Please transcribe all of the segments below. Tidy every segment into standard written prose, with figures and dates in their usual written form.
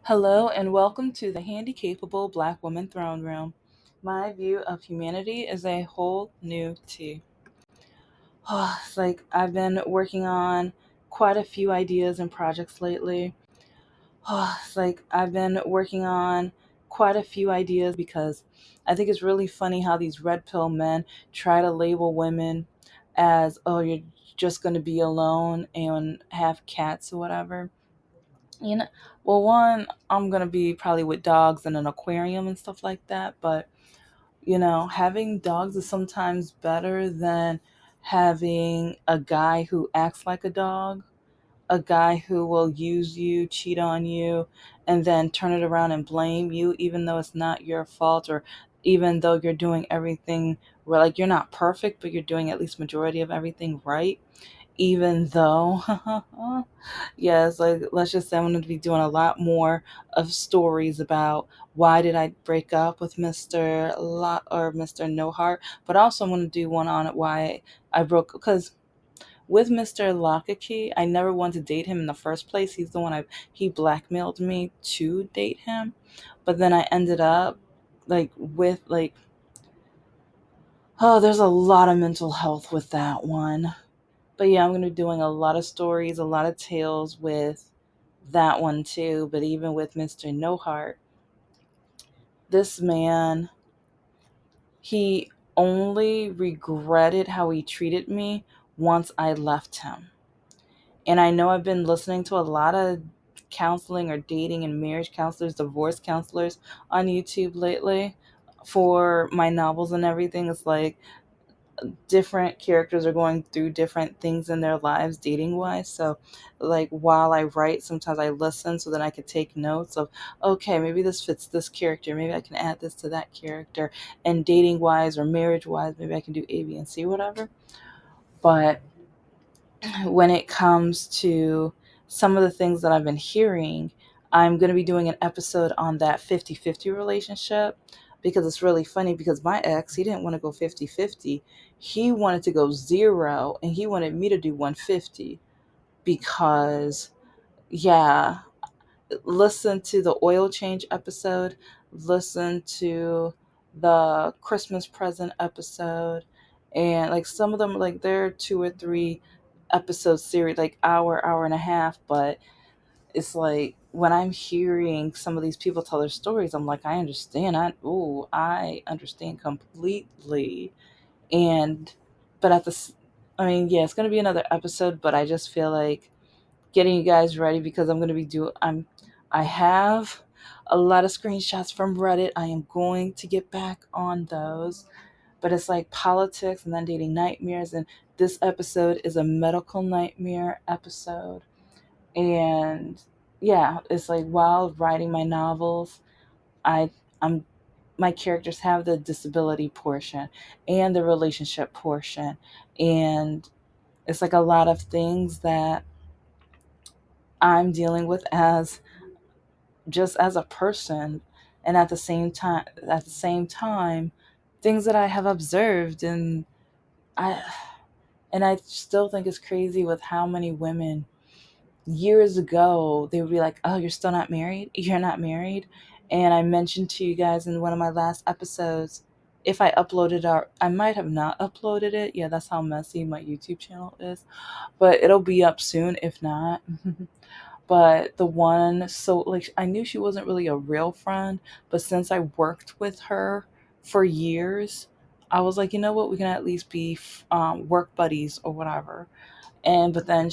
Hello and welcome to the Handicapable Black Woman Throne Room. My view of humanity is a whole new tea. It's like I've been working on quite a few ideas and projects lately. It's like I've been working on quite a few ideas because I think it's really funny how these red pill men try to label women as, oh, you're just going to be alone and have cats or whatever. You know, well, one, I'm gonna be probably with dogs in an aquarium and stuff like that. But having dogs is sometimes better than having a guy who acts like a dog, a guy who will use you, cheat on you, and then turn it around and blame you, even though it's not your fault, or even though you're doing everything. Well, like you're not perfect, but you're doing at least majority of everything right, even though yes, like let's just say I'm going to be doing a lot more of stories about why did I break up with Mr. or Mr. No Heart, but also I'm going to do one on why I broke, because with Mr. Lockakey, I never wanted to date him in the first place. He's the one he blackmailed me to date him, but then I ended up with oh, there's a lot of mental health with that one. But yeah, I'm going to be doing a lot of stories, a lot of tales with that one too. But even with Mr. No Heart, this man, he only regretted how he treated me once I left him. And I know I've been listening to a lot of counseling or dating and marriage counselors, divorce counselors on YouTube lately for my novels and everything. It's like different characters are going through different things in their lives dating wise. So like while I write, sometimes I listen so that I could take notes of, okay, maybe this fits this character, maybe I can add this to that character, and dating wise or marriage wise, maybe I can do A, B, and C, whatever. But when it comes to some of the things that I've been hearing, I'm going to be doing an episode on that 50-50 relationship, because it's really funny because my ex, he didn't want to go 50-50. He wanted to go zero and he wanted me to do 150 because, yeah, listen to the oil change episode, listen to the Christmas present episode, and like some of them, like they're 2 or 3 episode series, like hour and a half. But it's like when I'm hearing some of these people tell their stories, I'm like, I understand. I understand completely. And but I mean, yeah, it's gonna be another episode, but I just feel like getting you guys ready because I'm going to be I have a lot of screenshots from Reddit. I am going to get back on those, but it's like politics and then dating nightmares, and this episode is a medical nightmare episode. And yeah, it's like while writing my novels, I I'm my characters have the disability portion and the relationship portion, and it's like a lot of things that I'm dealing with as just as a person, and at the same time things that I have observed. I I still think it's crazy with how many women years ago they would be like, oh, you're still not married, you're not married. And I mentioned to you guys in one of my last episodes, if I uploaded our I might have not uploaded it. Yeah, that's how messy my YouTube channel is, but it'll be up soon if not. But the one, so like I knew she wasn't really a real friend, but since I worked with her for years, I was like, you know what, we can at least be work buddies or whatever. And but then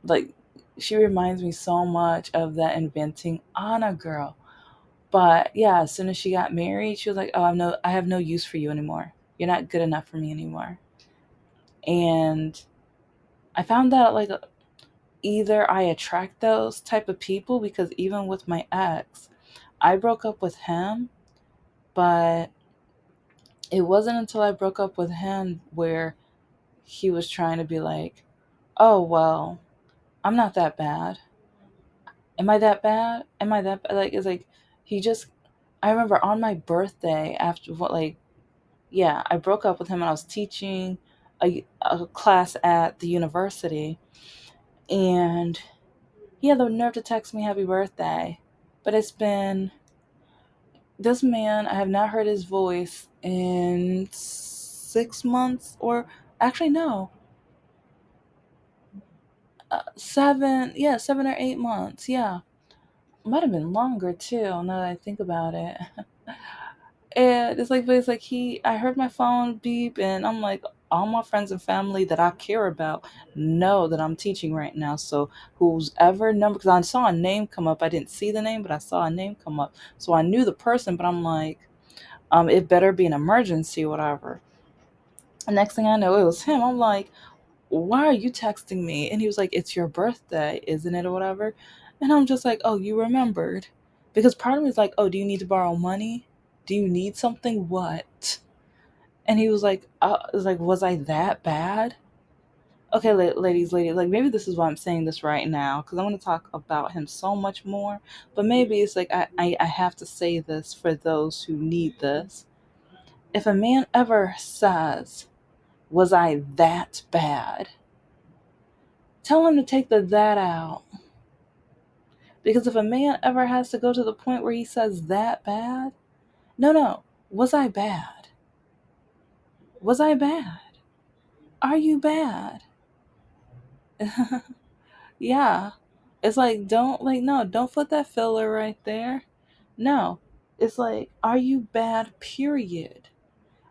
like she reminds me so much of that Inventing Anna girl. But yeah, as soon as she got married, she was like, oh, I have no use for you anymore, you're not good enough for me anymore. And I found that like either I attract those type of people, because even with my ex, I broke up with him, but it wasn't until I broke up with him where he was trying to be like, "Oh, well, I'm not that bad. Am I that bad? Am I that bad?" Like it's like he just I remember on my birthday after what like yeah, I broke up with him and I was teaching a class at the university, and he had the nerve to text me happy birthday. But it's been this man, I have not heard his voice in 6 months, or actually, no, 7 or 8 months. Yeah. Might have been longer too, now that I think about it. And it's like, but it's like I heard my phone beep, and I'm like, all my friends and family that I care about know that I'm teaching right now. So who's ever number, because I saw a name come up, I didn't see the name, but I saw a name come up, so I knew the person. But I'm like, it better be an emergency, whatever. And next thing I know, it was him. I'm like, why are you texting me? And he was like, it's your birthday, isn't it, or whatever. And I'm just like, oh, you remembered. Because part of me is like, oh, do you need to borrow money? Do you need something? What? And he was like, was I that bad? Okay, ladies, like, maybe this is why I'm saying this right now, because I want to talk about him so much more. But maybe it's like, I have to say this for those who need this. If a man ever says, was I that bad? Tell him to take the that out. Because if a man ever has to go to the point where he says that bad, no, was I bad? Was I bad? Are you bad? Yeah. It's like, don't, like, no, don't put that filler right there. No. It's like, are you bad, period?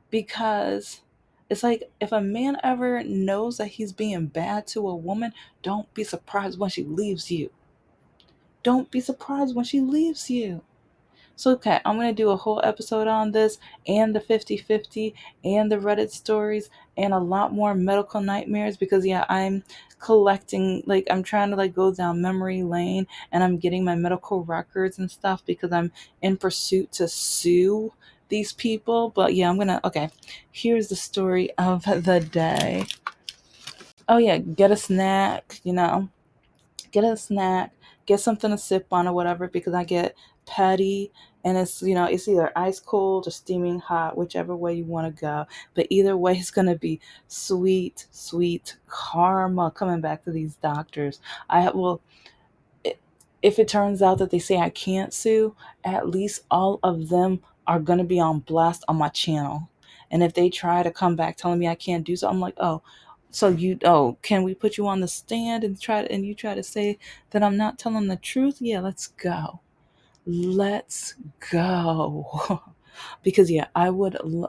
Because it's like, if a man ever knows that he's being bad to a woman, don't be surprised when she leaves you. Don't be surprised when she leaves you. So, okay, I'm going to do a whole episode on this, and the 50-50, and the Reddit stories, and a lot more medical nightmares, because, yeah, I'm collecting, like, I'm trying to, like, go down memory lane, and I'm getting my medical records and stuff, because I'm in pursuit to sue these people. But, yeah, okay, here's the story of the day. Oh, yeah, get a snack, get a snack, get something to sip on or whatever, because I get petty, and it's either ice cold or steaming hot, whichever way you want to go. But either way, it's going to be sweet, sweet karma coming back to these doctors. Well, if it turns out that they say I can't sue, at least all of them are going to be on blast on my channel. And if they try to come back telling me I can't do so, I'm like, oh, can we put you on the stand and you try to say that I'm not telling the truth? Yeah, let's go. Let's go. Because yeah,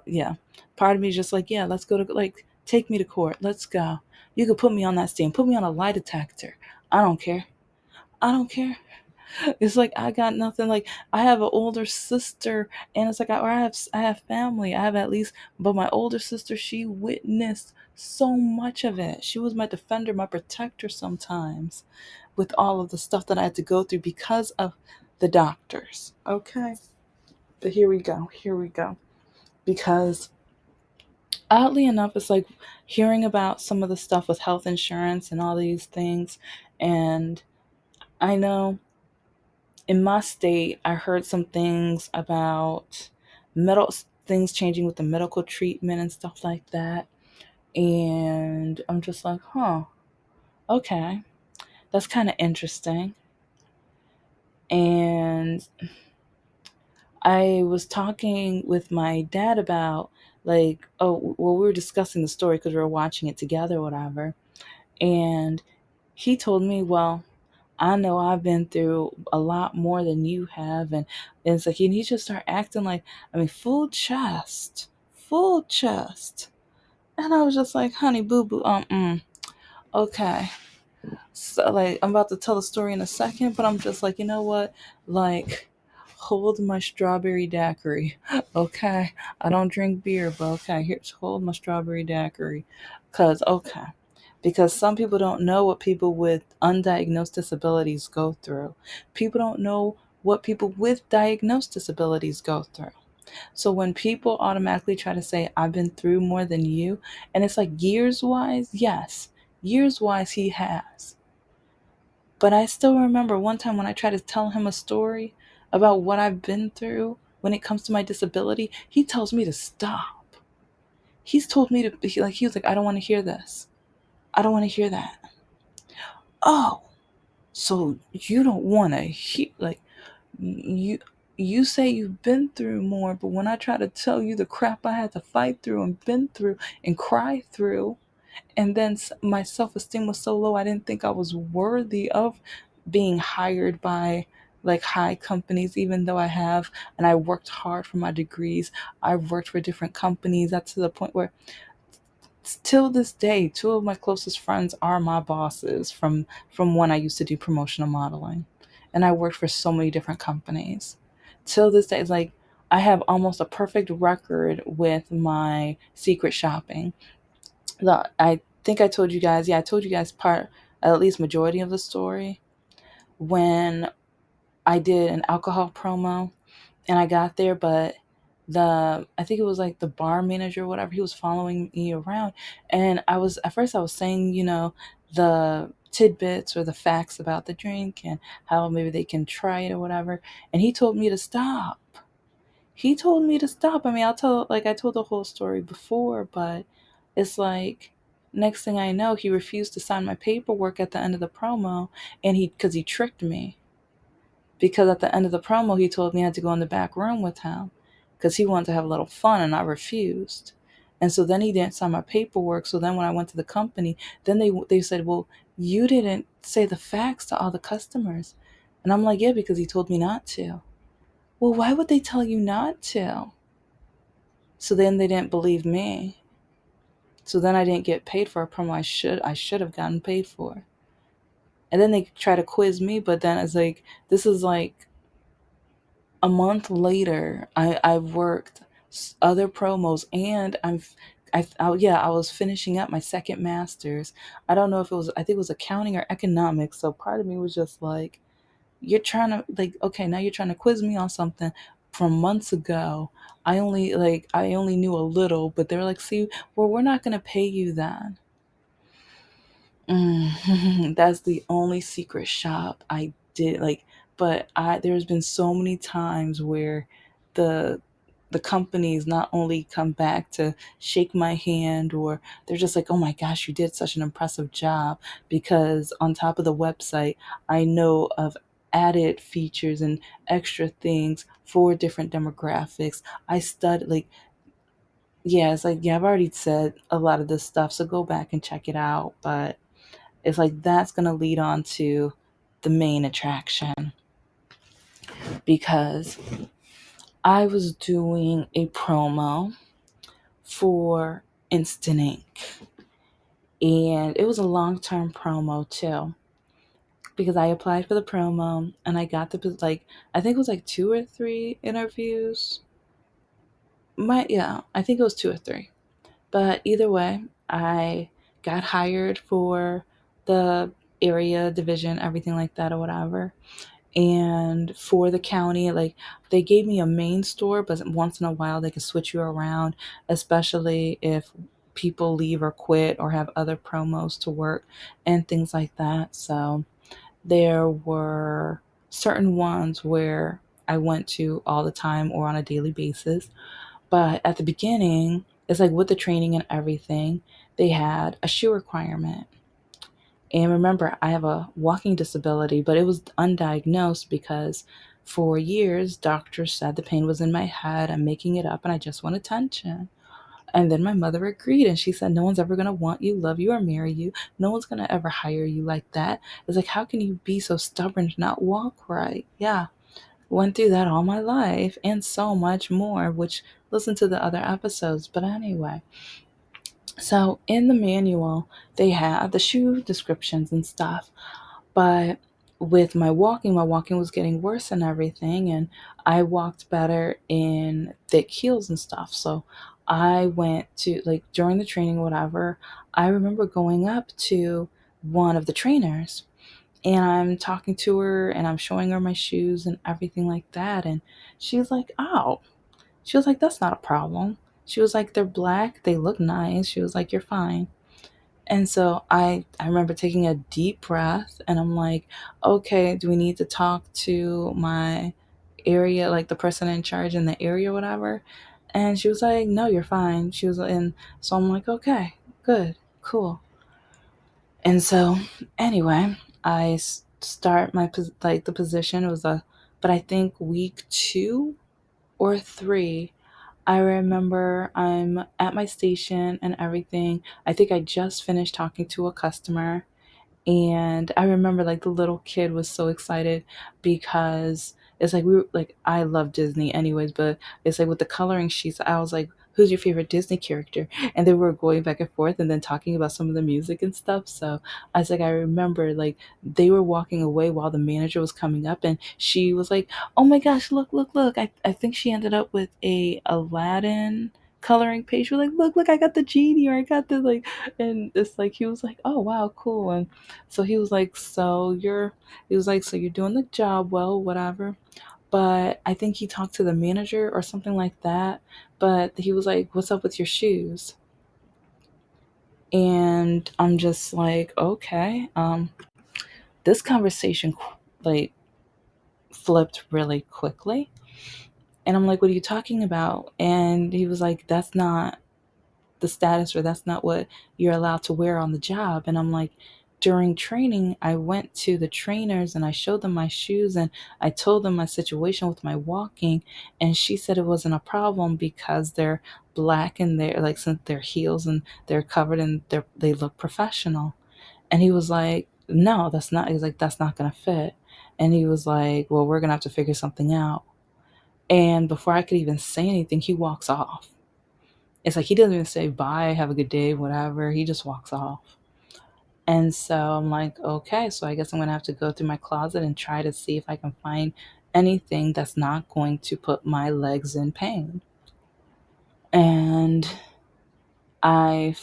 yeah. Part of me is just like, yeah, let's go to, like, take me to court. Let's go. You could put me on that stand. Put me on a lie detector. I don't care. I don't care. It's like, I got nothing. Like, I have an older sister, and it's like, I have family. I have at least, but my older sister, she witnessed so much of it. She was my defender, my protector sometimes, with all of the stuff that I had to go through because of the doctors. Okay, but here we go. Here we go. Because oddly enough, it's like hearing about some of the stuff with health insurance and all these things, and I know in my state, I heard some things about medical things changing with the medical treatment and stuff like that. And I'm just like, huh, okay, that's kind of interesting. And I was talking with my dad about, like, oh, well, we were discussing the story because we were watching it together, or whatever. And he told me, well, I know I've been through a lot more than you have. And it's like, you need to start acting like, I mean, full chest, full chest. And I was just like, honey, boo boo, okay. So, like, I'm about to tell the story in a second, but I'm just like, you know what? Like, hold my strawberry daiquiri. Okay. I don't drink beer, but okay, here's hold my strawberry daiquiri. Okay. Because some people don't know what people with undiagnosed disabilities go through. People don't know what people with diagnosed disabilities go through. So when people automatically try to say, I've been through more than you, and it's like, years wise, yes, years wise, he has. But I still remember one time when I tried to tell him a story about what I've been through when it comes to my disability, he tells me to stop. He's told me to, he was like, I don't want to hear this. I don't want to hear that. Oh, so you don't want to hear, like, you you say you've been through more, but when I try to tell you the crap I had to fight through and been through and cry through, and then my self-esteem was so low I didn't think I was worthy of being hired by like high companies, even though I have, and I worked hard for my degrees. I've worked for different companies. That's to the point where till this day, two of my closest friends are my bosses from when I used to do promotional modeling, and I worked for so many different companies. Till this day, it's like I have almost a perfect record with my secret shopping. I think I told you guys, yeah, I told you guys part, at least majority of the story, when I did an alcohol promo and I got there, but I think it was like the bar manager or whatever, he was following me around, and I was at first I was saying, the tidbits or the facts about the drink and how maybe they can try it or whatever, and he told me to stop. He told me to stop. I mean, I told the whole story before, but it's like next thing I know, he refused to sign my paperwork at the end of the promo, and because he tricked me, because at the end of the promo he told me I had to go in the back room with him because he wanted to have a little fun, and I refused. And so then he didn't sign my paperwork. So then when I went to the company, then they said, well, you didn't say the facts to all the customers. And I'm like, yeah, because he told me not to. Well, why would they tell you not to? So then they didn't believe me. So then I didn't get paid for a promo I should have gotten paid for. And then they try to quiz me, but then it's like this is like a month later. I've worked other promos, and yeah, I was finishing up my second master's. I don't know if it was, I think it was accounting or economics. So part of me was just like, you're trying to, like, okay, now you're trying to quiz me on something from months ago. I only knew a little, but they're like, see, well, we're not going to pay you then. That's the only secret shop I did, like, but there's been so many times where the the companies not only come back to shake my hand, or they're just like, oh my gosh, you did such an impressive job, because on top of the website I know of added features and extra things for different demographics. I studied, like, yeah, it's like, yeah, I've already said a lot of this stuff, so go back and check it out. But it's like that's going to lead on to the main attraction, because I was doing a promo for Instant Ink, and it was a long-term promo too, because I applied for the promo and I got like, I think it was like two or three interviews. Yeah, I think it was two or three. But either way, I got hired for the area division, everything like that or whatever. And for the county, like, they gave me a main store, but once in a while they could switch you around, especially if people leave or quit or have other promos to work and things like that. So there were certain ones where I went to all the time or on a daily basis. But at the beginning, it's like with the training and everything, they had a shoe requirement. And remember, I have a walking disability, but it was undiagnosed because for years, doctors said the pain was in my head. I'm making it up and I just want attention. And then my mother agreed, and she said, no one's ever going to want you, love you, or marry you. No one's going to ever hire you like that. It's like, how can you be so stubborn to not walk right? Yeah. Went through that all my life and so much more, which listen to the other episodes. But anyway, so in the manual, they have the shoe descriptions and stuff. But with my walking was getting worse and everything, and I walked better in thick heels and stuff. So I went to, like, during the training, whatever, I remember going up to one of the trainers, and I'm talking to her and I'm showing her my shoes and everything like that. And she was like, oh, she was like, that's not a problem. She was like, they're black, they look nice. She was like, you're fine. And so I remember taking a deep breath, and I'm like, okay, do we need to talk to my area, like the person in charge in the area, or whatever? And she was like, no, you're fine. She was, and so I'm like, okay, good, cool. And so anyway, I start like the position. It was a But I think week 2 or 3, I remember I'm at my station and everything. I think I just finished talking to a customer, and I remember like the little kid was so excited because it's like we were like, I love Disney anyways, but it's like with the coloring sheets, I was like, who's your favorite Disney character? And they were going back and forth and then talking about some of the music and stuff. So I was like, I remember like they were walking away while the manager was coming up, and she was like, oh my gosh, look, look, look. I think she ended up with a Aladdin coloring page. We're like, look, look, I got the genie, or I got the like, and it's like he was like, oh wow, cool. And so he was like, he was like, so you're doing the job well, whatever. But I think he talked to the manager or something like that. But he was like, what's up with your shoes? And I'm just like, okay. This conversation like flipped really quickly. And I'm like, what are you talking about? And he was like, that's not the status, or that's not what you're allowed to wear on the job. And I'm like, during training, I went to the trainers and I showed them my shoes and I told them my situation with my walking. And she said it wasn't a problem because they're black and they're like, since they're heels and they're covered and they look professional. And he was like, no, that's not. He's like, that's not going to fit. And he was like, well, we're going to have to figure something out. And before I could even say anything, he walks off. It's like he doesn't even say bye, have a good day, whatever. He just walks off. And so I'm like, okay, so I guess I'm going to have to go through my closet and try to see if I can find anything that's not going to put my legs in pain. And I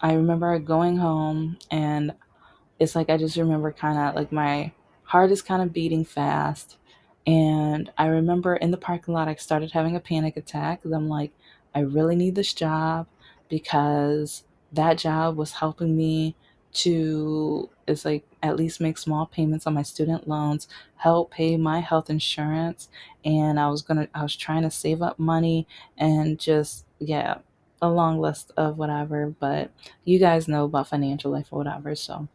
I remember going home, and it's like I just remember kind of like my heart is kind of beating fast. And I remember in the parking lot, I started having a panic attack because I'm like, I really need this job because that job was helping me to, it's like at least make small payments on my student loans, help pay my health insurance. And I was trying to save up money and just, yeah, a long list of whatever. But you guys know about financial life or whatever. So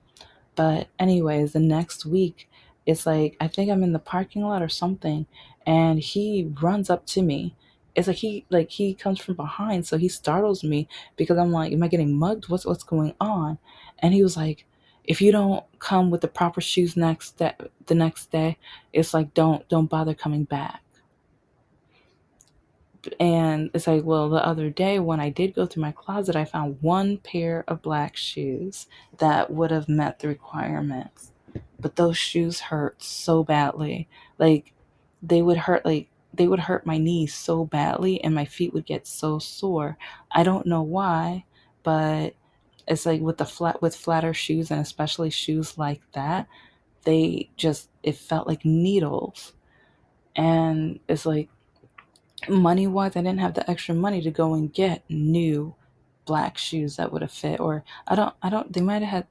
but anyways, the next week, it's like I think I'm in the parking lot or something, and he runs up to me. It's like he comes from behind, so he startles me because I'm like, am I getting mugged? What's going on? And he was like, if you don't come with the proper shoes the next day, it's like don't bother coming back. And it's like, well, the other day when I did go through my closet, I found one pair of black shoes that would have met the requirements. But those shoes hurt so badly. Like they would hurt my knees so badly and my feet would get so sore. I don't know why, but it's like with flatter shoes and especially shoes like that, it felt like needles. And it's like money wise, I didn't have the extra money to go and get new black shoes that would have fit. Or they might have had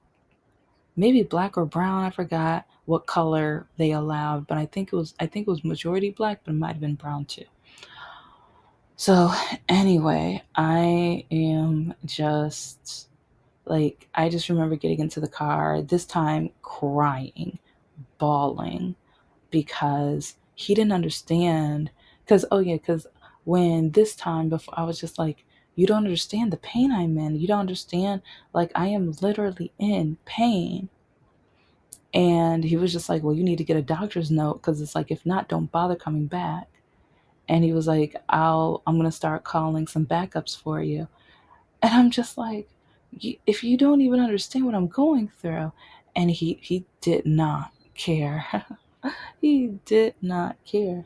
maybe black or brown. I forgot what color they allowed, but I think it was majority black, but it might have been brown too. So anyway, I am just like, I just remember getting into the car, this time crying, bawling, because he didn't understand. Because, oh yeah, because when this time before, I was just like, you don't understand the pain I'm in. You don't understand. Like, I am literally in pain. And he was just like, well, you need to get a doctor's note because it's like, if not, don't bother coming back. And he was like, I'm going to start calling some backups for you. And I'm just like, if you don't even understand what I'm going through. And he did not care. He did not care.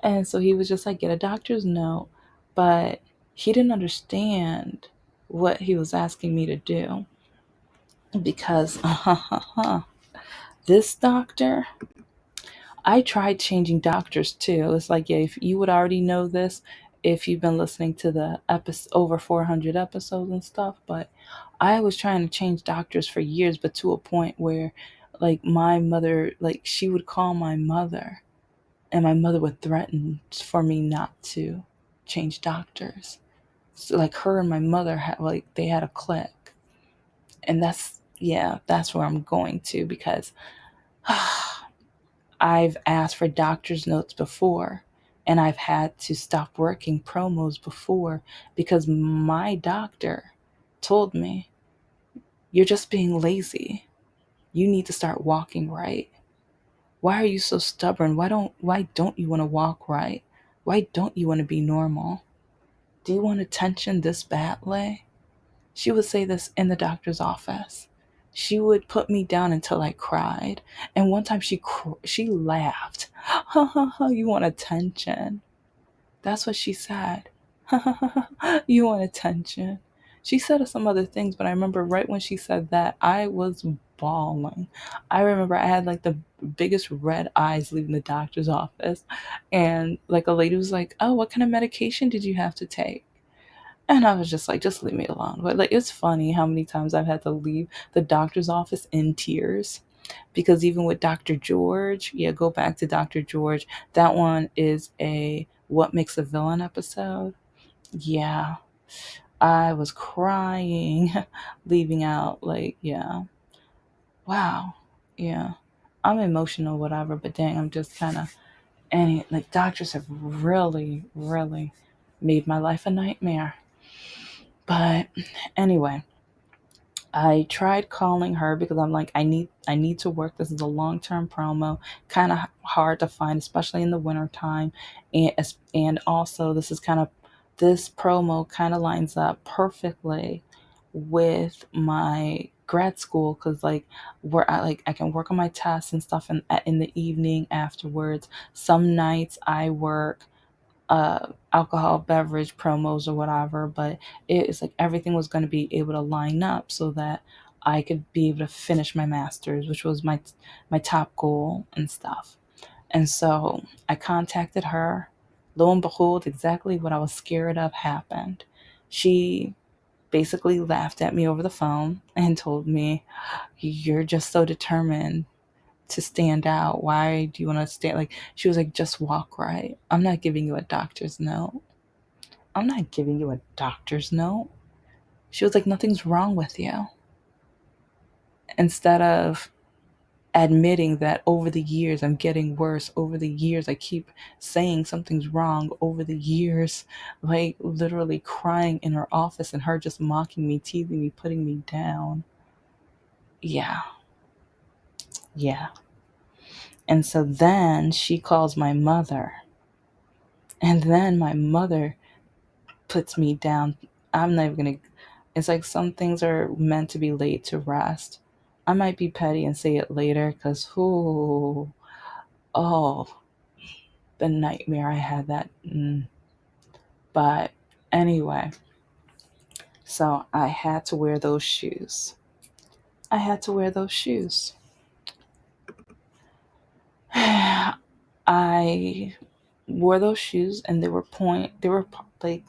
And so he was just like, get a doctor's note. But he didn't understand what he was asking me to do because this doctor, I tried changing doctors too. It's like, yeah, if you would already know this, if you've been listening to the over 400 episodes and stuff, but I was trying to change doctors for years, but to a point where like my mother, like she would call my mother and my mother would threaten for me not to change doctors. So like her and my mother had like they had a clique, and that's, yeah, that's where I'm going to because I've asked for doctor's notes before, and I've had to stop working promos before because my doctor told me, "You're just being lazy. You need to start walking right. Why are you so stubborn? Why don't you want to walk right? Why don't you want to be normal? Do you want attention this badly?" She would say this in the doctor's office. She would put me down until I cried. And one time she laughed. Ha ha ha, you want attention. That's what she said. Ha ha ha, you want attention. She said some other things, but I remember right when she said that, I was bawling. I remember I had like the biggest red eyes leaving the doctor's office. And like a lady was like, "Oh, what kind of medication did you have to take?" And I was just like, just leave me alone. But like, it's funny how many times I've had to leave the doctor's office in tears. Because even with Dr. George, yeah, go back to Dr. George. That one is a What Makes a Villain episode. Yeah, I was crying, leaving out. Like, yeah, wow, yeah. I'm emotional, whatever, but dang, I'm just kind of, and like, doctors have really, really made my life a nightmare. But anyway, I tried calling her because I'm like, I need to work. This is a long-term promo, kind of hard to find, especially in the winter time. And also this promo kind of lines up perfectly with my grad school, because like where I can work on my tests and stuff in the evening afterwards. Some nights I work alcohol beverage promos or whatever, but it's like everything was going to be able to line up so that I could be able to finish my master's, which was my top goal and stuff. And so I contacted her. Lo and behold, exactly what I was scared of happened. She basically laughed at me over the phone and told me, "You're just so determined to stand out. Why do you want to stand?" Like, she was like, "Just walk right. I'm not giving you a doctor's note. I'm not giving you a doctor's note." She was like, "Nothing's wrong with you." Instead of admitting that over the years I'm getting worse, over the years I keep saying something's wrong, over the years, like literally crying in her office and her just mocking me, teasing me, putting me down. Yeah, yeah. And so then she calls my mother, and then my mother puts me down. I'm not even gonna. It's like some things are meant to be laid to rest. I might be petty and say it later because who, oh, the nightmare I had that. But anyway, so I had to wear those shoes. I had to wear those shoes. I wore those shoes, and they were like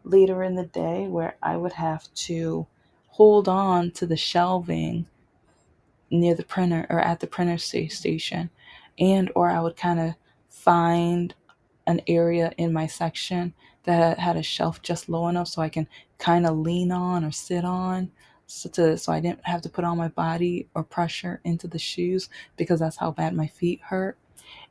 later in the day where I would have to hold on to the shelving near the printer or at the printer station, and or I would kind of find an area in my section that had a shelf just low enough so I can kind of lean on or sit on, so I didn't have to put all my body or pressure into the shoes because that's how bad my feet hurt.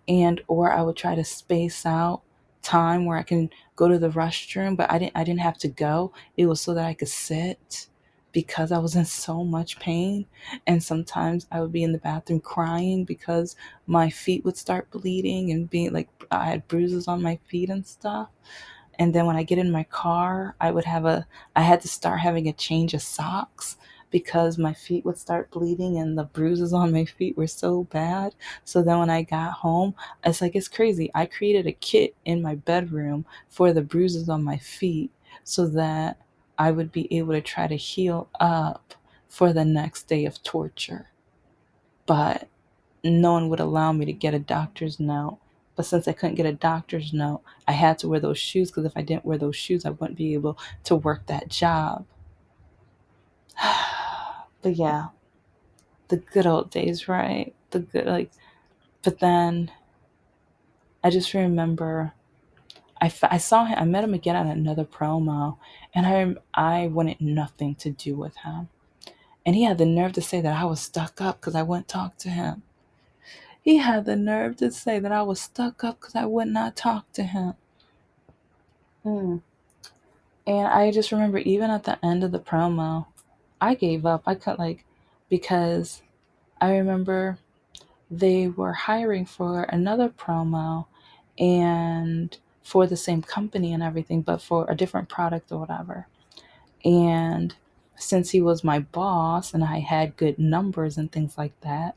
And or I would try to space out time where I can go to the restroom, but I didn't have to go. It was so that I could sit because I was in so much pain. And sometimes I would be in the bathroom crying because my feet would start bleeding and being like I had bruises on my feet and stuff. And then when I get in my car, I had to start having a change of socks because my feet would start bleeding and the bruises on my feet were so bad. So then when I got home, it's crazy. I created a kit in my bedroom for the bruises on my feet so that I would be able to try to heal up for the next day of torture. But no one would allow me to get a doctor's note. But since I couldn't get a doctor's note, I had to wear those shoes because if I didn't wear those shoes, I wouldn't be able to work that job. But yeah, the good old days, right? The good, like, but then I just remember I saw him, I met him again at another promo, and I wanted nothing to do with him. And he had the nerve to say that I was stuck up because I wouldn't talk to him. He had the nerve to say that I was stuck up because I would not talk to him. Mm. And I just remember even at the end of the promo, I gave up. I cut like, because I remember they were hiring for another promo and for the same company and everything, but for a different product or whatever. And since he was my boss and I had good numbers and things like that,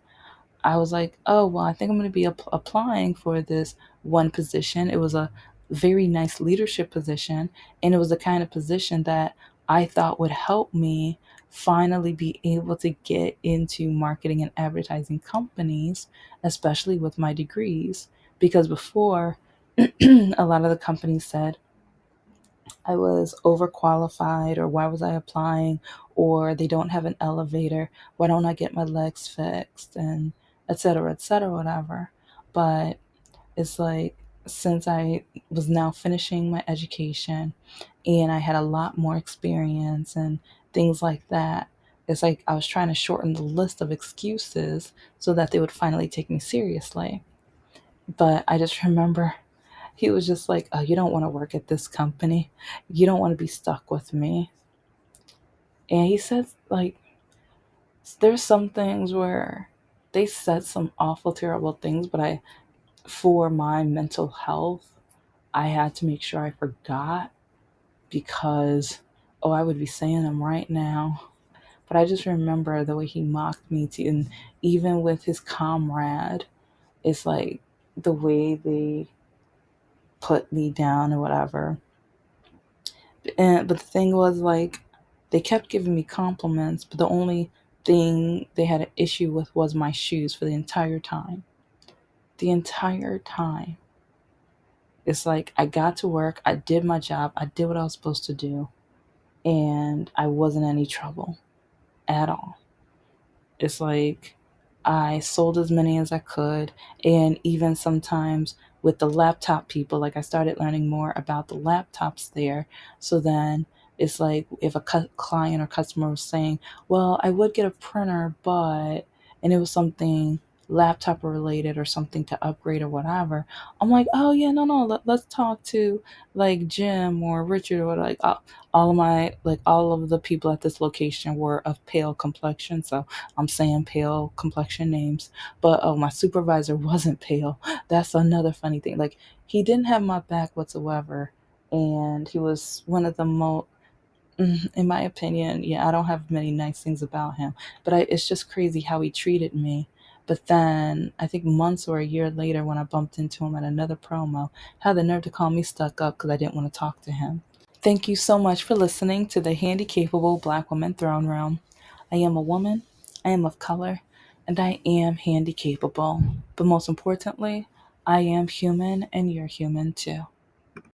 I was like, oh, well, I think I'm going to be applying for this one position. It was a very nice leadership position. And it was the kind of position that I thought would help me finally be able to get into marketing and advertising companies, especially with my degrees. Because before, a lot of the companies said, I was overqualified, or why was I applying, or they don't have an elevator, why don't I get my legs fixed, and et cetera, whatever. But it's like, since I was now finishing my education and I had a lot more experience and things like that, it's like I was trying to shorten the list of excuses so that they would finally take me seriously. But I just remember he was just like, oh, you don't want to work at this company. You don't want to be stuck with me. And he said, like, there's some things where they said some awful, terrible things, but for my mental health, I had to make sure I forgot because, oh, I would be saying them right now. But I just remember the way he mocked me, too. And even with his comrade, it's like the way they put me down or whatever. But the thing was, like, they kept giving me compliments, but the only thing they had an issue with was my shoes for the entire time. The entire time. It's like I got to work, I did my job, I did what I was supposed to do, and I wasn't any trouble at all. It's like I sold as many as I could. And even sometimes with the laptop people, like I started learning more about the laptops there. So then it's like if a client or customer was saying, well, I would get a printer, but, and it was something laptop related or something to upgrade or whatever, I'm like, oh yeah, no, let's talk to like Jim or Richard or like all of the people at this location were of pale complexion. So I'm saying pale complexion names, but oh, my supervisor wasn't pale. That's another funny thing. Like, he didn't have my back whatsoever, and he was one of the most, in my opinion, yeah, I don't have many nice things about him, but it's just crazy how he treated me. But then I think months or a year later, when I bumped into him at another promo, had the nerve to call me stuck up because I didn't want to talk to him. Thank you so much for listening to the Handicapable Black Woman Throne Room. I am a woman, I am of color, and I am handicapable. But most importantly, I am human and you're human too.